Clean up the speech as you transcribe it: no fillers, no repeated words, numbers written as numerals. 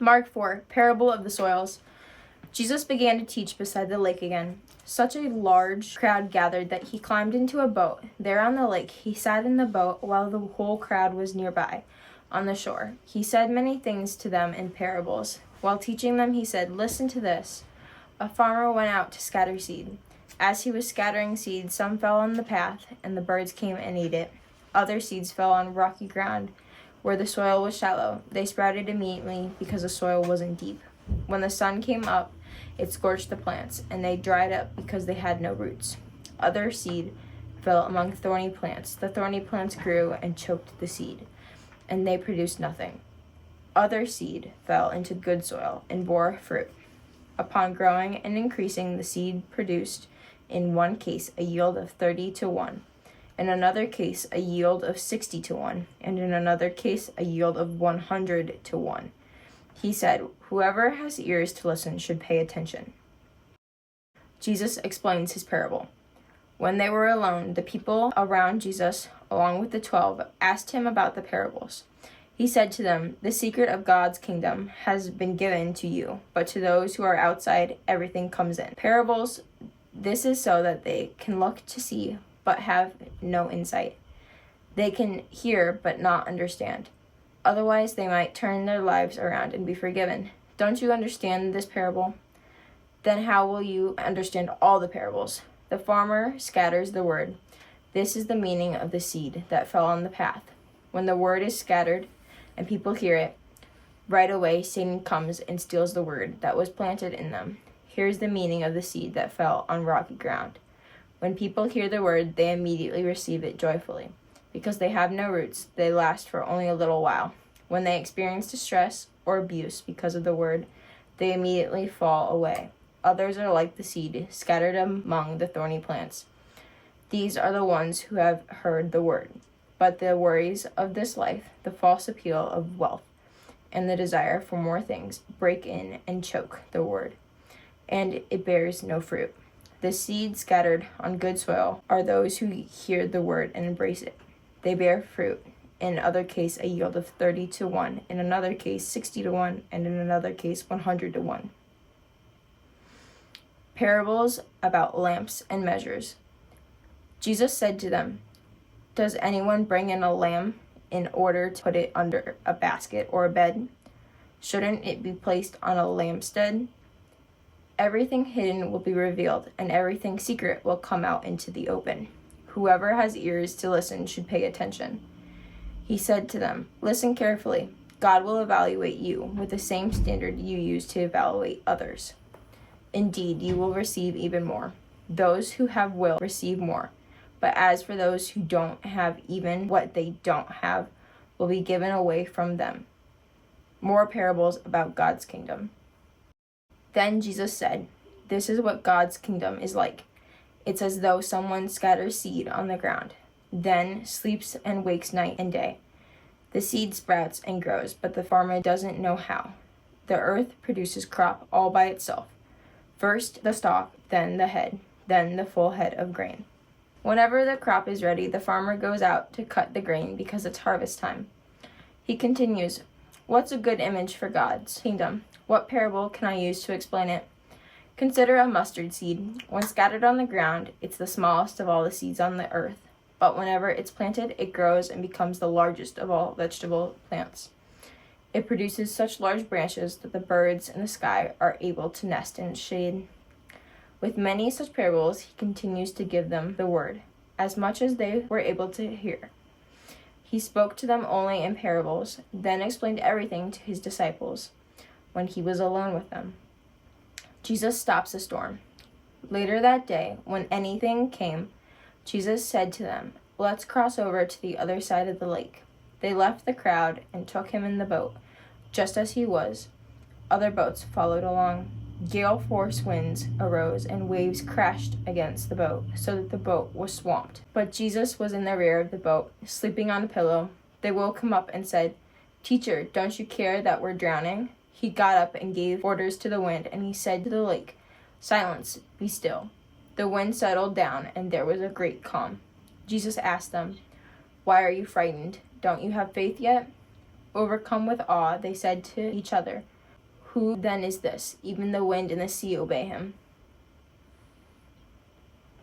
Mark 4, Parable of the Soils. Jesus began to teach beside the lake again. Such a large crowd gathered that he climbed into a boat. There on the lake, he sat in the boat while the whole crowd was nearby, on the shore. He said many things to them in parables. While teaching them, he said, "Listen to this. A farmer went out to scatter seed. As he was scattering seed, some fell on the path, and the birds came and ate it. Other seeds fell on rocky ground, where the soil was shallow. They sprouted immediately because the soil wasn't deep. When the sun came up, it scorched the plants, and they dried up because they had no roots. Other seed fell among thorny plants. The thorny plants grew and choked the seed, and they produced nothing. Other seed fell into good soil and bore fruit. Upon growing and increasing, the seed produced in one case a yield of 30 to 1, in another case a yield of 60 to 1, and in another case a yield of 100 to 1. He said, "Whoever has ears to listen should pay attention." Jesus explains his parable. When they were alone, the people around Jesus, along with the 12, asked him about the parables. He said to them, "The secret of God's kingdom has been given to you, but to those who are outside, everything comes in. Parables, this is so that they can look to see, but have no insight. They can hear, but not understand. Otherwise, they might turn their lives around and be forgiven. Don't you understand this parable? Then how will you understand all the parables? The farmer scatters the word. This is the meaning of the seed that fell on the path. When the word is scattered and people hear it, right away Satan comes and steals the word that was planted in them. Here's the meaning of the seed that fell on rocky ground. When people hear the word, they immediately receive it joyfully. Because they have no roots, they last for only a little while. When they experience distress or abuse because of the word, they immediately fall away. Others are like the seed scattered among the thorny plants. These are the ones who have heard the word, but the worries of this life, the false appeal of wealth, and the desire for more things break in and choke the word, and it bears no fruit. The seed scattered on good soil are those who hear the word and embrace it. They bear fruit, in another case a yield of 30 to 1, in another case 60 to 1, and in another case 100 to 1. Parables about lamps and measures. Jesus said to them, "Does anyone bring in a lamp in order to put it under a basket or a bed? Shouldn't it be placed on a lampstand? Everything hidden will be revealed, and everything secret will come out into the open. Whoever has ears to listen should pay attention." He said to them, "Listen carefully. God will evaluate you with the same standard you use to evaluate others. Indeed, you will receive even more. Those who have will receive more. But as for those who don't have, even what they don't have will be given away from them." More parables about God's kingdom. Then Jesus said, "This is what God's kingdom is like. It's as though someone scatters seed on the ground, then sleeps and wakes night and day. The seed sprouts and grows, but the farmer doesn't know how. The earth produces crop all by itself. First the stalk, then the head, then the full head of grain. Whenever the crop is ready, the farmer goes out to cut the grain because it's harvest time." He continues, "What's a good image for God's kingdom? What parable can I use to explain it? Consider a mustard seed. When scattered on the ground, it's the smallest of all the seeds on the earth. But whenever it's planted, it grows and becomes the largest of all vegetable plants. It produces such large branches that the birds in the sky are able to nest in its shade." With many such parables, he continues to give them the word, as much as they were able to hear. He spoke to them only in parables, then explained everything to his disciples when he was alone with them. Jesus stops a storm. Later that day, when anything came, Jesus said to them, "Let's cross over to the other side of the lake." They left the crowd and took him in the boat, just as he was. Other boats followed along. Gale force winds arose and waves crashed against the boat, so that the boat was swamped. But Jesus was in the rear of the boat, sleeping on a pillow. They woke him up and said, "Teacher, don't you care that we're drowning?" He got up and gave orders to the wind, and he said to the lake, "Silence, be still." The wind settled down, and there was a great calm. Jesus asked them, "Why are you frightened? Don't you have faith yet?" Overcome with awe, they said to each other, Who then is this? Even the wind and the sea obey him.